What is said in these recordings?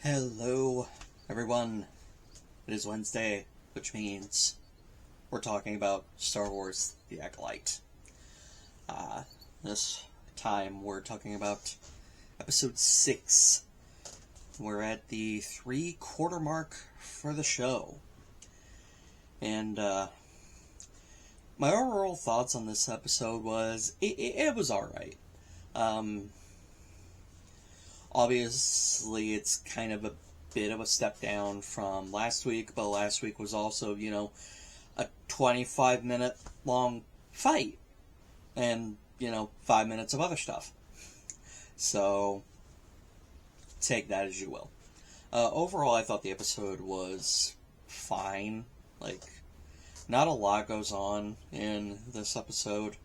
Hello, everyone. It is Wednesday, which means we're talking about Star Wars: The Acolyte. This time we're talking about Episode 6. We're at the 3-quarter mark for the show. And, my overall thoughts on this episode was, it was alright. Obviously, it's kind of a bit of a step down from last week, but last week was also, a 25-minute long fight. And, 5 minutes of other stuff. So, take that as you will. Overall, I thought the episode was fine. Not a lot goes on in this episode.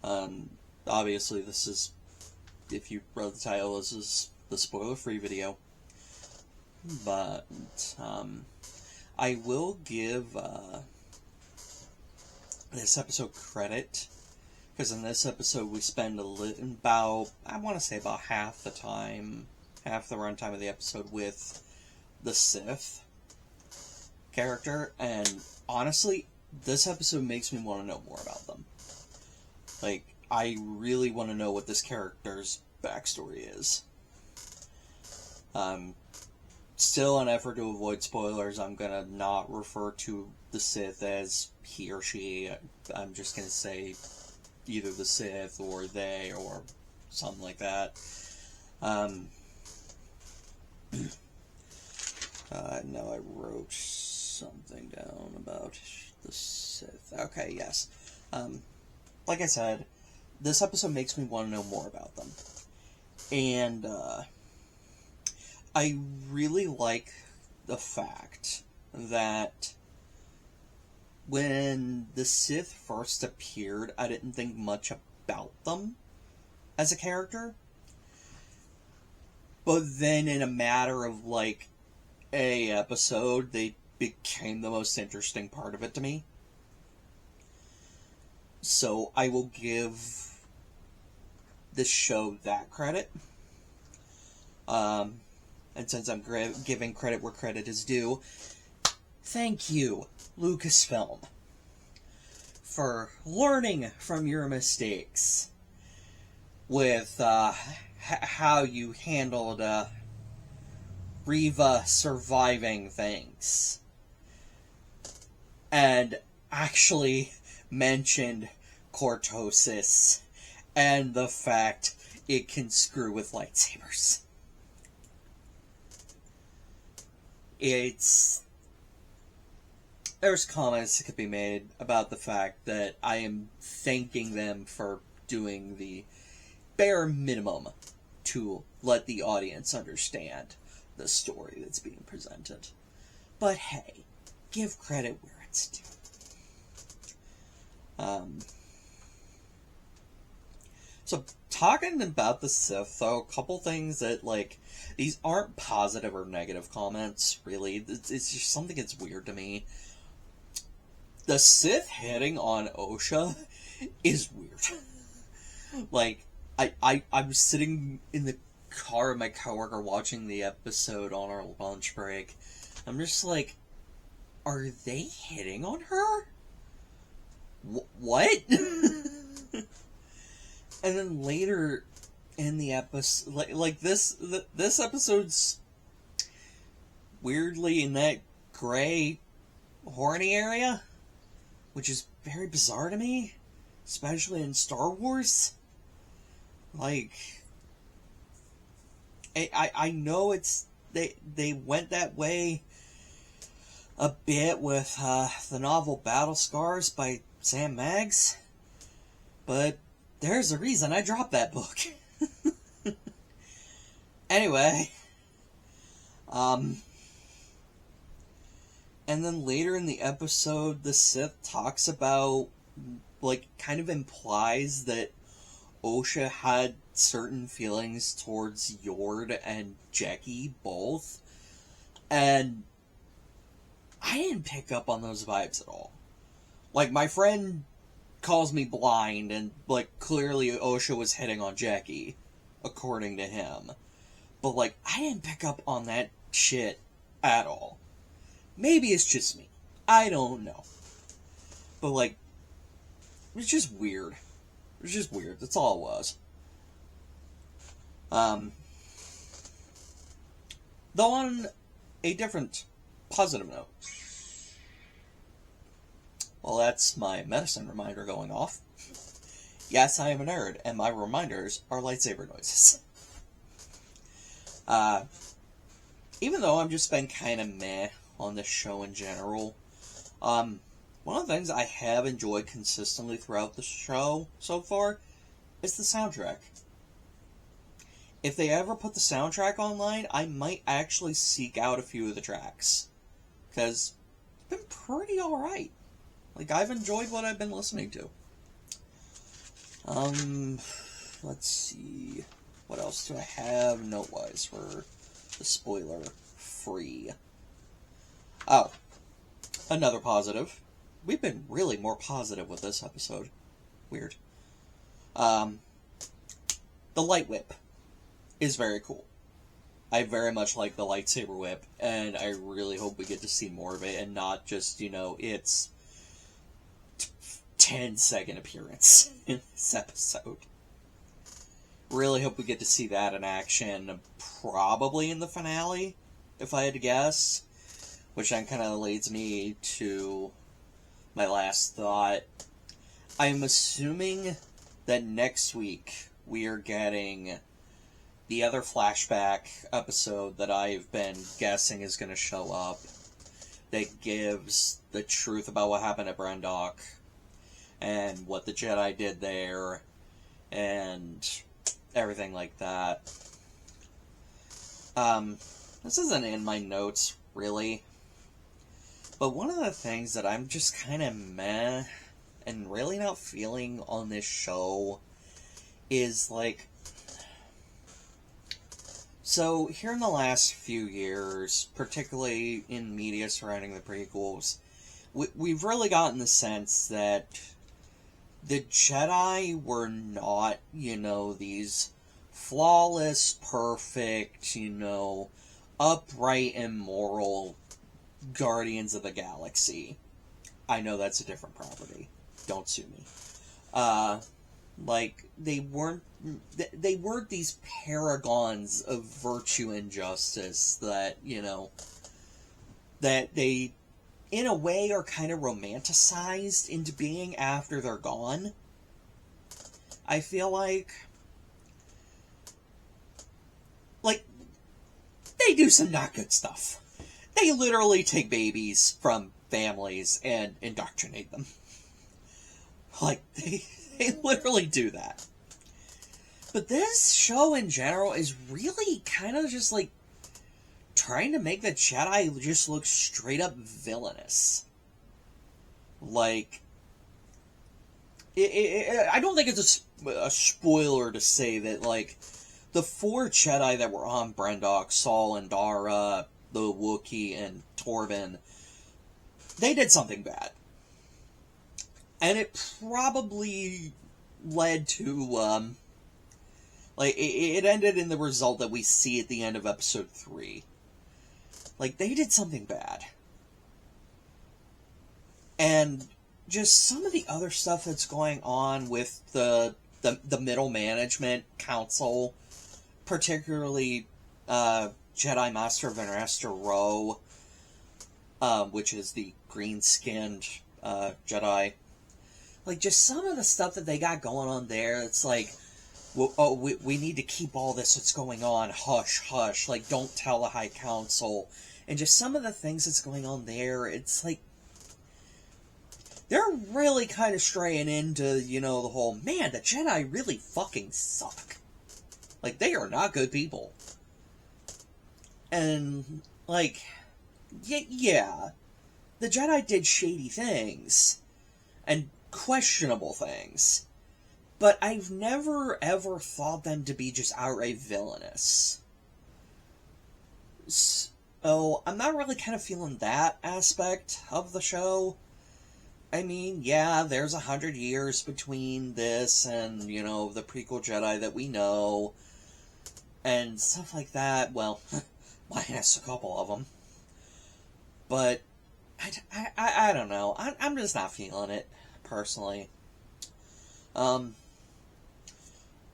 Obviously, this is, if you wrote the title, this is the spoiler-free video. But, I will give this episode credit, because in this episode we spend about half the runtime of the episode with the Sith character, and honestly, this episode makes me want to know more about them. I really want to know what this character's backstory is. Still, an effort to avoid spoilers, I'm gonna not refer to the Sith as he or she. I'm just gonna say either the Sith or they or something like that. Now I wrote something down about the Sith. Okay, yes. Like I said, this episode makes me want to know more about them. And, I really like the fact that when the Sith first appeared, I didn't think much about them as a character. But then in a matter of, a episode, they became the most interesting part of it to me. So I will give this show that credit. And since I'm giving credit where credit is due, thank you, Lucasfilm, for learning from your mistakes with how you handled Reva surviving things. And actually mentioned cortosis and the fact it can screw with lightsabers. There's comments that could be made about the fact that I am thanking them for doing the bare minimum to let the audience understand the story that's being presented. But hey, give credit where it's due. So, talking about the Sith, though, a couple things that, these aren't positive or negative comments, really. It's just something that's weird to me. The Sith hitting on Osha is weird. I was sitting in the car with my coworker watching the episode on our lunch break. I'm just like, are they hitting on her? What? And then later in the episode, this episode's weirdly in that gray, horny area, which is very bizarre to me, especially in Star Wars. I know they went that way a bit with the novel Battle Scars by Sam Maggs, but there's a reason I dropped that book. Anyway, and then later in the episode, the Sith talks about, kind of implies that Osha had certain feelings towards Yord and Jecki both, and I didn't pick up on those vibes at all. My friend calls me blind, and, clearly Osha was hitting on Jecki, according to him. But, I didn't pick up on that shit at all. Maybe it's just me. I don't know. But, like, it was just weird. It was just weird. That's all it was. Though on a different positive note. Well, that's my medicine reminder going off. Yes, I am a nerd, and my reminders are lightsaber noises. Even though I've just been kind of meh on this show in general, one of the things I have enjoyed consistently throughout the show so far is the soundtrack. If they ever put the soundtrack online, I might actually seek out a few of the tracks. Because it's been pretty alright. Like, I've enjoyed what I've been listening to. Let's see. What else do I have note-wise for the spoiler-free? Oh, another positive. We've been really more positive with this episode. Weird. The light whip is very cool. I very much like the lightsaber whip, and I really hope we get to see more of it, and not just, its 10-second appearance in this episode. Really hope we get to see that in action, probably in the finale, if I had to guess. Which then kind of leads me to my last thought. I'm assuming that next week we are getting the other flashback episode that I've been guessing is going to show up that gives the truth about what happened at Brendok and what the Jedi did there and everything like that. This isn't in my notes, really. But one of the things that I'm just kind of meh and really not feeling on this show is, like... So, here in the last few years, particularly in media surrounding the prequels, we've really gotten the sense that the Jedi were not, these flawless, perfect, upright and moral Guardians of the Galaxy. I know that's a different property. Don't sue me. They weren't these paragons of virtue and justice that, that they, in a way, are kind of romanticized into being after they're gone. I feel like, they do some not good stuff. They literally take babies from families and indoctrinate them. They literally do that. But this show in general is really kind of just, trying to make the Jedi just look straight up villainous. I don't think it's a spoiler to say that, the 4 Jedi that were on Brendok, Saul and Dara, the Wookiee, and Torben, they did something bad. And it probably led to, it ended in the result that we see at the end of episode 3. They did something bad. And just some of the other stuff that's going on with the middle management council, particularly, Jedi Master Vanessa Rowe, which is the green-skinned, Jedi. Just some of the stuff that they got going on there, it's well, we need to keep all this that's going on hush, hush, don't tell the High Council. And just some of the things that's going on there, it's they're really kind of straying into, the whole, man, the Jedi really fucking suck. They are not good people. And, yeah, the Jedi did shady things. And questionable things. But I've never, ever thought them to be just outright villainous. So, I'm not really kind of feeling that aspect of the show. I mean, yeah, there's 100 years between this and, the prequel Jedi that we know. And stuff like that. Well, minus a couple of them. But I don't know. I'm just not feeling it, personally. I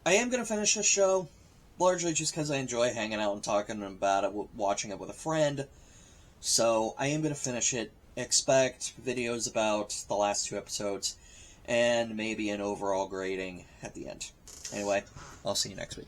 am going to finish this show, largely just because I enjoy hanging out and talking about it, watching it with a friend. So I am going to finish it. Expect videos about the last 2 episodes, and maybe an overall grading at the end. Anyway, I'll see you next week.